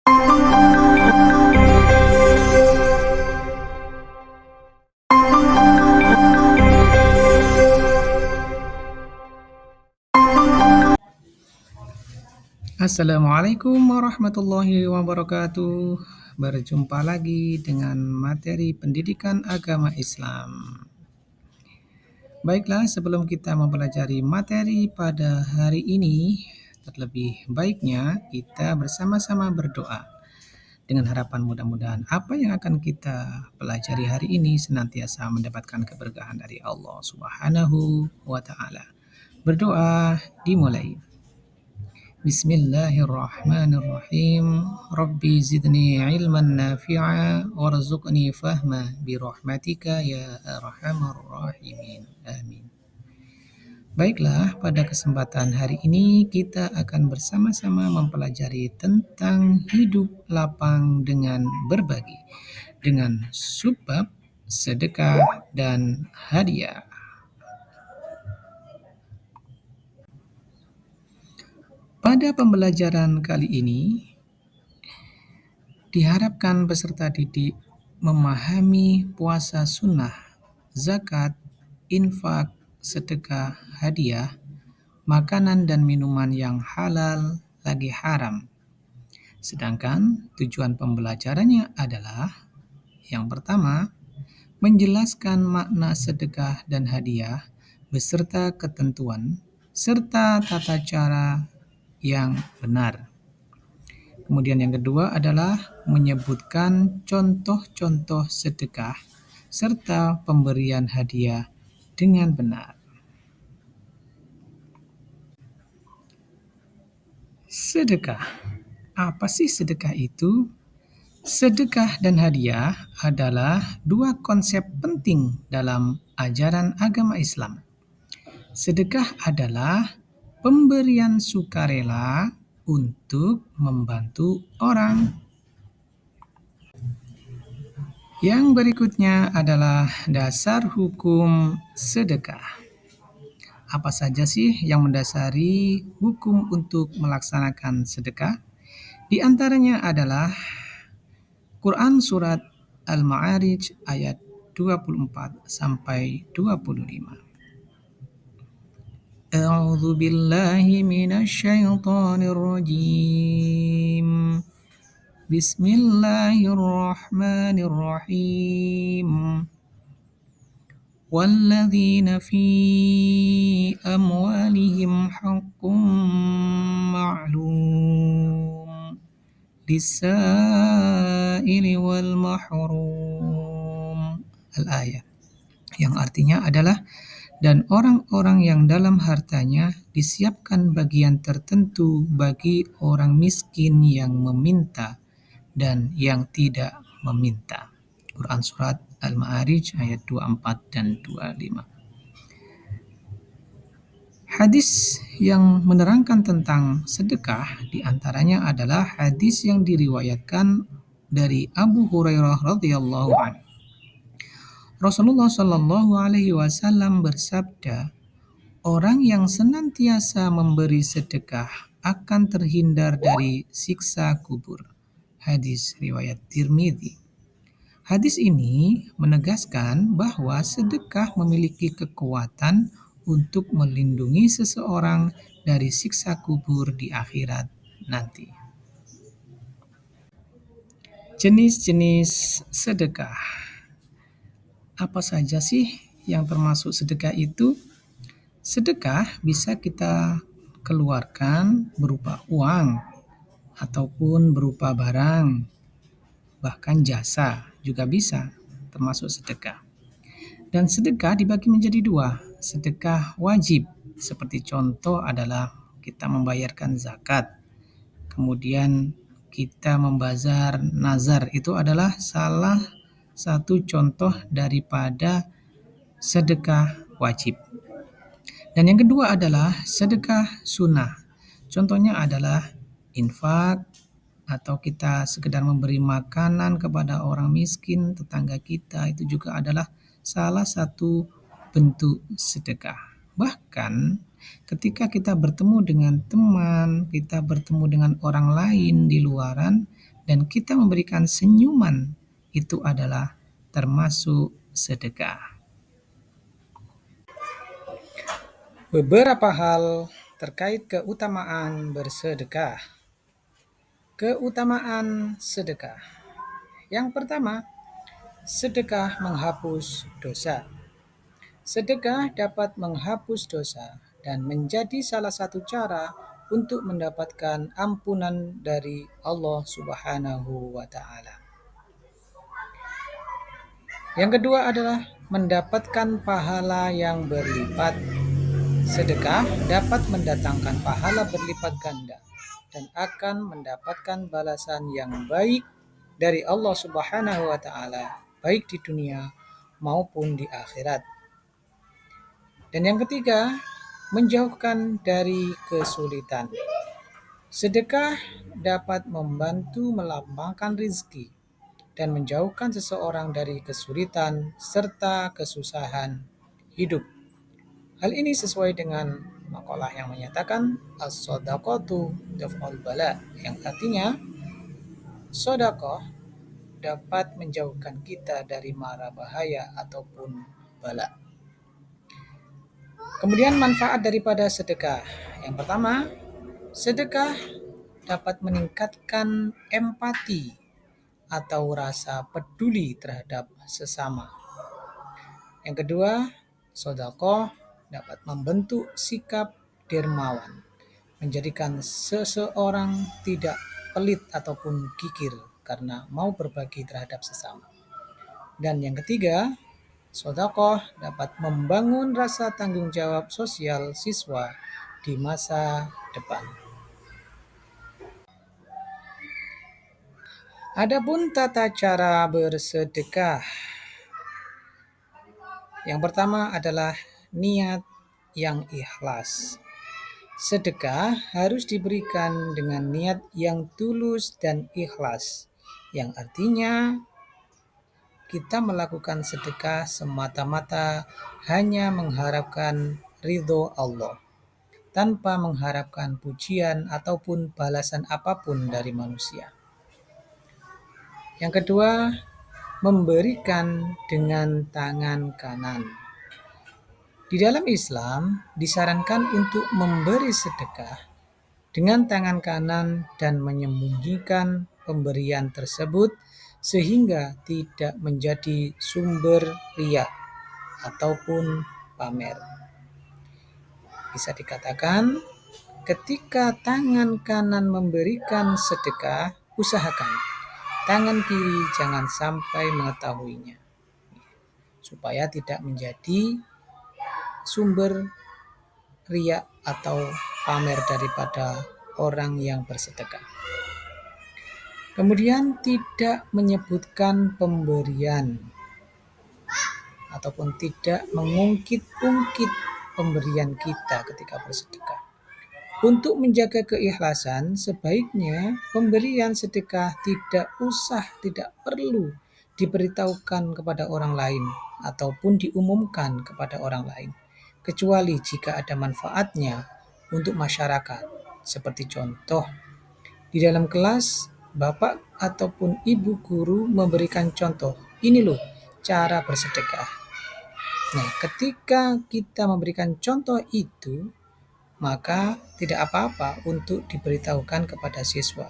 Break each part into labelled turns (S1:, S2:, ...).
S1: Assalamualaikum warahmatullahi wabarakatuh. Berjumpa lagi dengan materi pendidikan agama Islam. Baiklah, sebelum kita mempelajari materi pada hari ini, terlebih baiknya kita bersama-sama berdoa. Dengan harapan mudah-mudahan apa yang akan kita pelajari hari ini senantiasa mendapatkan keberkahan dari Allah Subhanahu wa Ta'ala. Berdoa dimulai. Bismillahirrahmanirrahim. Rabbi zidni ilman nafi'a warzuqni fahma birahmatika ya arhamar rahimin. Amin. Baiklah, pada kesempatan hari ini kita akan bersama-sama mempelajari tentang hidup lapang dengan berbagi dengan subbab sedekah dan hadiah. Pada pembelajaran kali ini, diharapkan peserta didik memahami puasa sunnah, zakat, infak, sedekah, hadiah, makanan dan minuman yang halal lagi haram. Sedangkan tujuan pembelajarannya adalah yang pertama, menjelaskan makna sedekah dan hadiah beserta ketentuan serta tata cara yang benar. Kemudian yang kedua adalah menyebutkan contoh-contoh sedekah serta pemberian hadiah dengan benar. Sedekah. Apa sih sedekah itu? Sedekah dan hadiah adalah dua konsep penting dalam ajaran agama Islam. Sedekah adalah pemberian sukarela untuk membantu orang. Yang berikutnya adalah dasar hukum sedekah. Apa saja sih yang mendasari hukum untuk melaksanakan sedekah? Di antaranya adalah Quran Surat Al-Ma'arij ayat 24 sampai 25. A'udzu billahi minasy syaithanir rajim. Bismillahirrahmanirrahim. وَالَّذِينَ فِي أَمْوَالِهِمْ حَقٌّ مَّعْلُومٌ لِلسَّائِلِ وَالْمَحْرُومِ. Al-ayat. Yang artinya adalah dan orang-orang yang dalam hartanya disiapkan bagian tertentu bagi orang miskin yang meminta dan yang tidak meminta. Quran Surat Al-Ma'arij ayat 24 dan 25. Hadis yang menerangkan tentang sedekah diantaranya adalah hadis yang diriwayatkan dari Abu Hurairah radhiyallahu anhu. Rasulullah Shallallahu Alaihi Wasallam bersabda, orang yang senantiasa memberi sedekah akan terhindar dari siksa kubur. Hadis riwayat Tirmidzi. Hadis ini menegaskan bahwa sedekah memiliki kekuatan untuk melindungi seseorang dari siksa kubur di akhirat nanti. Jenis-jenis sedekah. Apa saja sih yang termasuk sedekah itu? Sedekah bisa kita keluarkan berupa uang ataupun berupa barang, bahkan jasa juga bisa termasuk sedekah. Dan sedekah dibagi menjadi dua, sedekah wajib, seperti contoh adalah kita membayarkan zakat, kemudian kita membazar nazar, itu adalah salah satu contoh daripada sedekah wajib. Dan yang kedua adalah sedekah sunnah, contohnya adalah infak, atau kita sekedar memberi makanan kepada orang miskin, tetangga kita, itu juga adalah salah satu bentuk sedekah. Bahkan ketika kita bertemu dengan teman, kita bertemu dengan orang lain di luaran, dan kita memberikan senyuman, itu adalah termasuk sedekah. Beberapa hal terkait keutamaan bersedekah. Keutamaan sedekah. Yang pertama, sedekah menghapus dosa. Sedekah dapat menghapus dosa dan menjadi salah satu cara untuk mendapatkan ampunan dari Allah Subhanahu wa Ta'ala. Yang kedua adalah mendapatkan pahala yang berlipat. Sedekah dapat mendatangkan pahala berlipat ganda dan akan mendapatkan balasan yang baik dari Allah Subhanahu wa Ta'ala, baik di dunia maupun di akhirat. Dan yang ketiga, menjauhkan dari kesulitan. Sedekah dapat membantu melapangkan rezeki dan menjauhkan seseorang dari kesulitan serta kesusahan hidup. Hal ini sesuai dengan makalah yang menyatakan as-shadaqatu daf'ul bala, yang artinya sedekah dapat menjauhkan kita dari mara bahaya ataupun bala. Kemudian manfaat daripada sedekah. Yang pertama, sedekah dapat meningkatkan empati atau rasa peduli terhadap sesama. Yang kedua, sedekah dapat membentuk sikap dermawan, menjadikan seseorang tidak pelit ataupun kikir karena mau berbagi terhadap sesama. Dan yang ketiga, sedekah dapat membangun rasa tanggung jawab sosial siswa di masa depan. Adapun tata cara bersedekah. Yang pertama adalah niat yang ikhlas. Sedekah harus diberikan dengan niat yang tulus dan ikhlas, yang artinya kita melakukan sedekah semata-mata hanya mengharapkan ridho Allah, tanpa mengharapkan pujian ataupun balasan apapun dari manusia. Yang kedua, memberikan dengan tangan kanan. Di dalam Islam, disarankan untuk memberi sedekah dengan tangan kanan dan menyembunyikan pemberian tersebut sehingga tidak menjadi sumber riya ataupun pamer. Bisa dikatakan, ketika tangan kanan memberikan sedekah, usahakan tangan kiri jangan sampai mengetahuinya, supaya tidak menjadi sumber riya atau pamer daripada orang yang bersedekah. Kemudian tidak menyebutkan pemberian ataupun tidak mengungkit-ungkit pemberian kita ketika bersedekah. Untuk menjaga keikhlasan, sebaiknya pemberian sedekah tidak perlu diberitahukan kepada orang lain ataupun diumumkan kepada orang lain, kecuali jika ada manfaatnya untuk masyarakat. Seperti contoh, di dalam kelas, bapak ataupun ibu guru memberikan contoh, ini loh cara bersedekah. Nah, ketika kita memberikan contoh itu, maka tidak apa-apa untuk diberitahukan kepada siswa.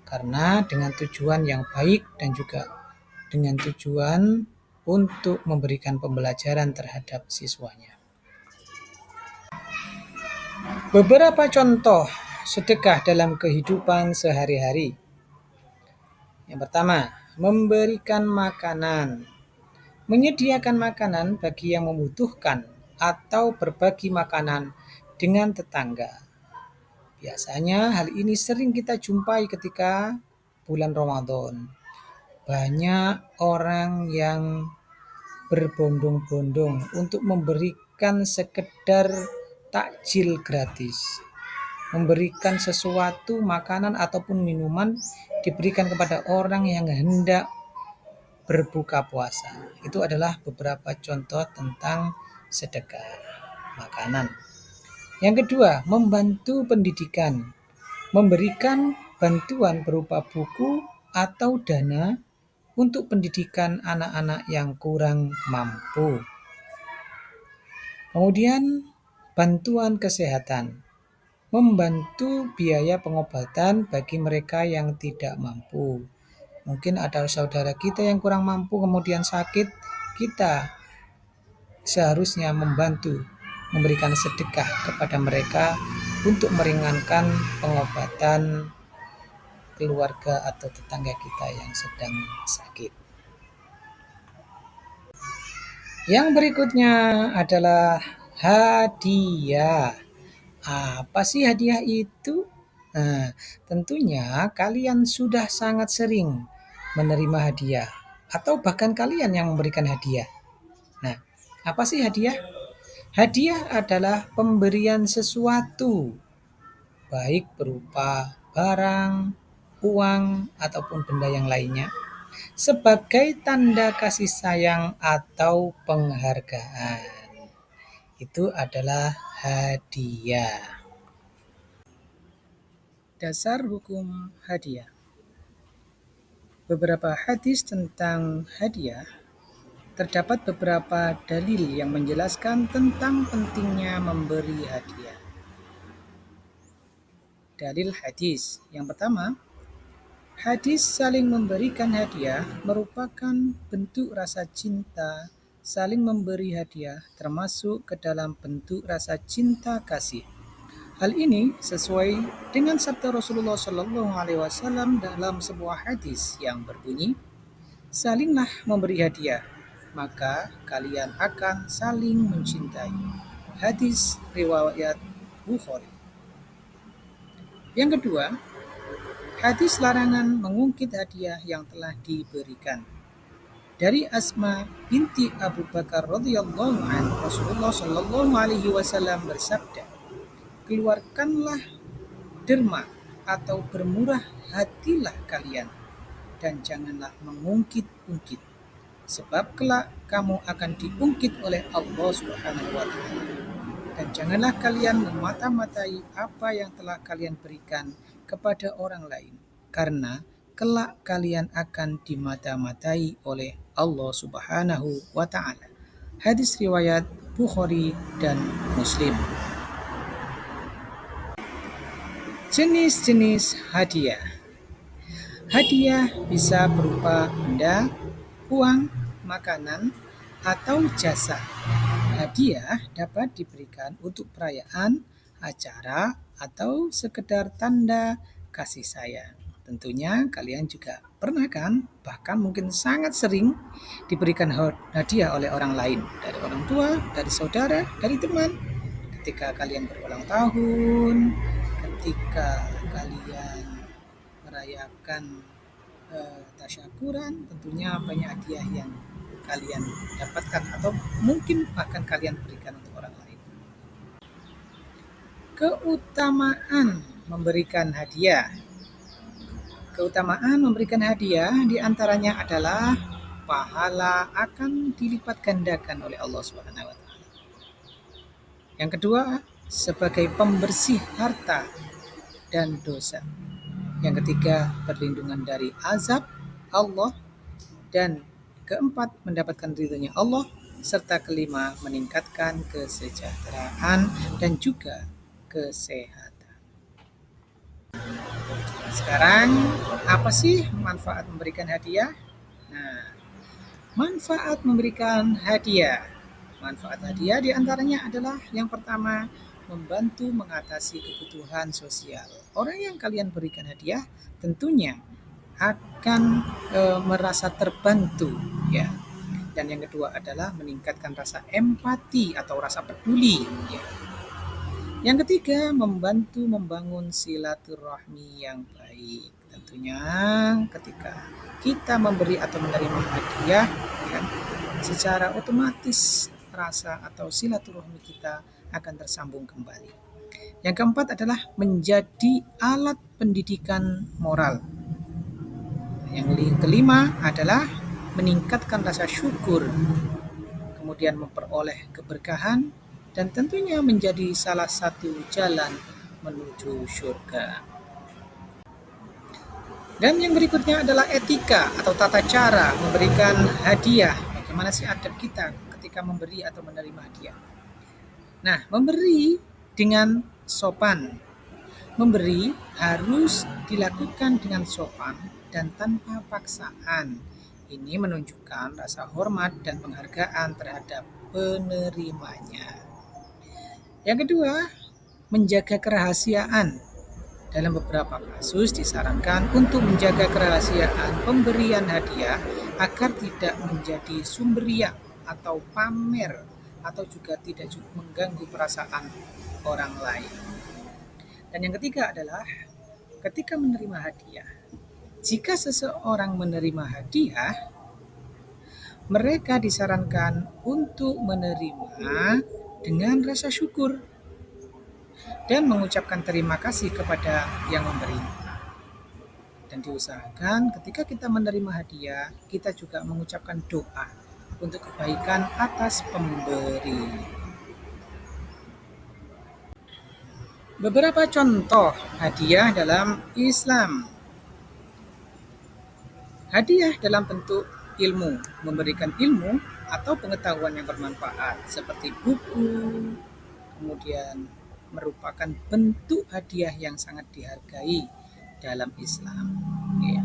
S1: Karena dengan tujuan yang baik dan juga dengan tujuan untuk memberikan pembelajaran terhadap siswanya. Beberapa contoh sedekah dalam kehidupan sehari-hari. Yang pertama, memberikan makanan. Menyediakan makanan bagi yang membutuhkan atau berbagi makanan dengan tetangga. Biasanya hal ini sering kita jumpai ketika bulan Ramadan. Banyak orang yang berbondong-bondong untuk memberikan sekedar takjil gratis. Memberikan sesuatu makanan ataupun minuman diberikan kepada orang yang hendak berbuka puasa. Itu adalah beberapa contoh tentang sedekah makanan. Yang kedua, membantu pendidikan. Memberikan bantuan berupa buku, atau dana untuk pendidikan anak-anak yang kurang mampu. Kemudian bantuan kesehatan, membantu biaya pengobatan bagi mereka yang tidak mampu. Mungkin ada saudara kita yang kurang mampu kemudian sakit, kita seharusnya membantu memberikan sedekah kepada mereka untuk meringankan pengobatan keluarga atau tetangga kita yang sedang sakit. Yang berikutnya adalah hadiah. Apa sih hadiah itu? Nah, tentunya kalian sudah sangat sering menerima hadiah atau bahkan kalian yang memberikan hadiah. Nah, apa sih hadiah? Hadiah adalah pemberian sesuatu, baik berupa barang, uang, ataupun benda yang lainnya, sebagai tanda kasih sayang atau penghargaan. Itu adalah hadiah. Dasar hukum hadiah. Beberapa hadis tentang hadiah, terdapat beberapa dalil yang menjelaskan tentang pentingnya memberi hadiah. Dalil hadis. Yang pertama, hadis saling memberikan hadiah merupakan bentuk rasa cinta. Saling memberi hadiah termasuk ke dalam bentuk rasa cinta kasih. Hal ini sesuai dengan sabda Rasulullah SAW dalam sebuah hadis yang berbunyi, "Salinglah memberi hadiah, maka kalian akan saling mencintai." Hadis riwayat Bukhari. Yang kedua, hadis larangan mengungkit hadiah yang telah diberikan. Dari Asma binti Abu Bakar radhiyallahu anhu, Rasulullah sallallahu alaihi wasallam bersabda, "Keluarkanlah derma atau bermurah hatilah kalian dan janganlah mengungkit-ungkit, sebab kelak kamu akan diungkit oleh Allah Subhanahu wa taala. Dan janganlah kalian memata-matai apa yang telah kalian berikan kepada orang lain, karena kelak kalian akan dimata-matai oleh Allah Subhanahu wa taala." Hadis riwayat Bukhari dan Muslim. Jenis-jenis hadiah. Hadiah bisa berupa benda, uang, makanan, atau jasa. Hadiah dapat diberikan untuk perayaan, acara, atau sekedar tanda kasih sayang. Tentunya kalian juga pernah kan, bahkan mungkin sangat sering diberikan hadiah oleh orang lain, dari orang tua, dari saudara, dari teman. Ketika kalian berulang tahun, ketika kalian merayakan tasyakuran, tentunya banyak hadiah yang kalian dapatkan atau mungkin bahkan kalian berikan untuk orang lain. Keutamaan memberikan hadiah. Keutamaan memberikan hadiah diantaranya adalah pahala akan dilipat gandakan oleh Allah Subhanahu wa taala. Yang kedua, sebagai pembersih harta dan dosa. Yang ketiga, perlindungan dari azab Allah. Dan keempat, mendapatkan ridhonya Allah. Serta kelima, meningkatkan kesejahteraan dan juga kesehatan. Sekarang, apa sih manfaat memberikan hadiah? Nah, manfaat memberikan hadiah. Manfaat hadiah diantaranya adalah yang pertama, membantu mengatasi kebutuhan sosial. Orang yang kalian berikan hadiah tentunya akan merasa terbantu, ya. Dan yang kedua adalah meningkatkan rasa empati atau rasa peduli, ya. Yang ketiga, membantu membangun silaturahmi yang baik. Tentunya ketika kita memberi atau menerima hadiah, ya, secara otomatis rasa atau silaturahmi kita akan tersambung kembali. Yang keempat adalah menjadi alat pendidikan moral. Yang kelima adalah meningkatkan rasa syukur, kemudian memperoleh keberkahan, dan tentunya menjadi salah satu jalan menuju surga. Dan yang berikutnya adalah etika atau tata cara memberikan hadiah. Bagaimana sih adab kita ketika memberi atau menerima hadiah? Nah, memberi dengan sopan. Memberi harus dilakukan dengan sopan dan tanpa paksaan. Ini menunjukkan rasa hormat dan penghargaan terhadap penerimanya. Yang kedua, menjaga kerahasiaan. Dalam beberapa kasus disarankan untuk menjaga kerahasiaan pemberian hadiah agar tidak menjadi sumber riak atau pamer atau juga tidak mengganggu perasaan orang lain. Dan yang ketiga adalah ketika menerima hadiah. Jika seseorang menerima hadiah, mereka disarankan untuk menerima dengan rasa syukur dan mengucapkan terima kasih kepada yang memberi. Dan diusahakan ketika kita menerima hadiah, kita juga mengucapkan doa untuk kebaikan atas pemberi. Beberapa contoh hadiah dalam Islam. Hadiah dalam bentuk ilmu, memberikan ilmu atau pengetahuan yang bermanfaat seperti buku, kemudian merupakan bentuk hadiah yang sangat dihargai dalam Islam.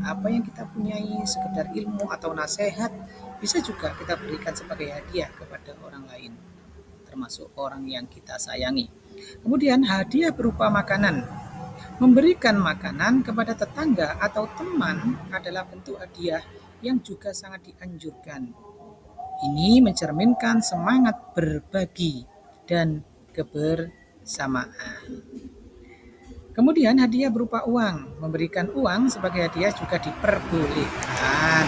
S1: Apa yang kita punyai, sekedar ilmu atau nasihat, bisa juga kita berikan sebagai hadiah kepada orang lain, termasuk orang yang kita sayangi. Kemudian hadiah berupa makanan. Memberikan makanan kepada tetangga atau teman adalah bentuk hadiah yang juga sangat dianjurkan. Ini mencerminkan semangat berbagi dan kebersamaan. Kemudian hadiah berupa uang. Memberikan uang sebagai hadiah juga diperbolehkan,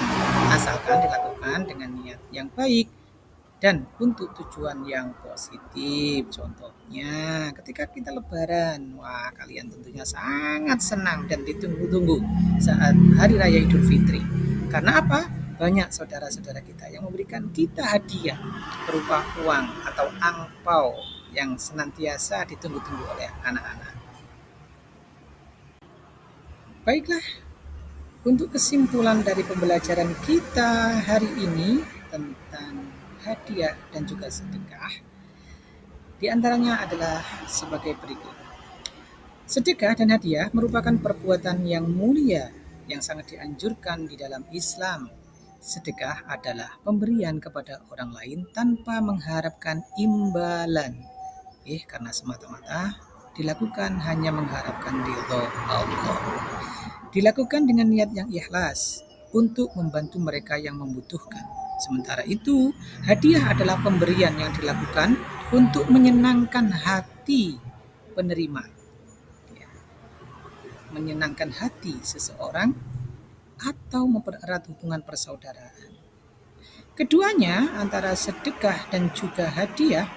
S1: asalkan dilakukan dengan niat yang baik dan untuk tujuan yang positif. Contohnya ketika kita lebaran, wah kalian tentunya sangat senang dan ditunggu-tunggu saat Hari Raya Idul Fitri. Karena apa? Banyak saudara-saudara kita yang memberikan kita hadiah berupa uang atau angpau yang senantiasa ditunggu-tunggu oleh anak-anak. Baiklah, untuk kesimpulan dari pembelajaran kita hari ini tentang hadiah dan juga sedekah, di antaranya adalah sebagai berikut. Sedekah dan hadiah merupakan perbuatan yang mulia yang sangat dianjurkan di dalam Islam. Sedekah adalah pemberian kepada orang lain tanpa mengharapkan imbalan, karena semata-mata dilakukan hanya mengharapkan ridho Allah. Dilakukan dengan niat yang ikhlas untuk membantu mereka yang membutuhkan. Sementara itu, hadiah adalah pemberian yang dilakukan untuk menyenangkan hati penerima. Menyenangkan hati seseorang atau mempererat hubungan persaudaraan. Keduanya, antara sedekah dan juga hadiah,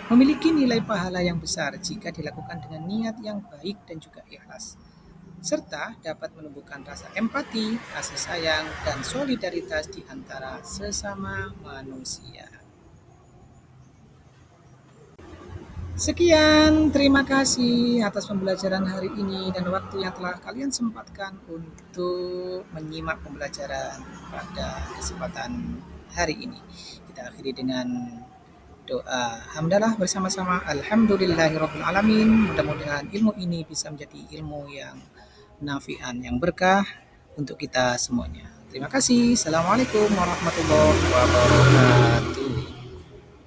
S1: memiliki nilai pahala yang besar jika dilakukan dengan niat yang baik dan juga ikhlas, serta dapat menumbuhkan rasa empati, kasih sayang, dan solidaritas di antara sesama manusia. Sekian, terima kasih atas pembelajaran hari ini dan waktu yang telah kalian sempatkan untuk menyimak pembelajaran pada kesempatan hari ini. Kita akhiri dengan doa hamdalah bersama-sama. Alhamdulillahirrabbilalamin. Mudah-mudahan ilmu ini bisa menjadi ilmu yang nafi'an, yang berkah untuk kita semuanya. Terima kasih. Assalamualaikum warahmatullahi wabarakatuh.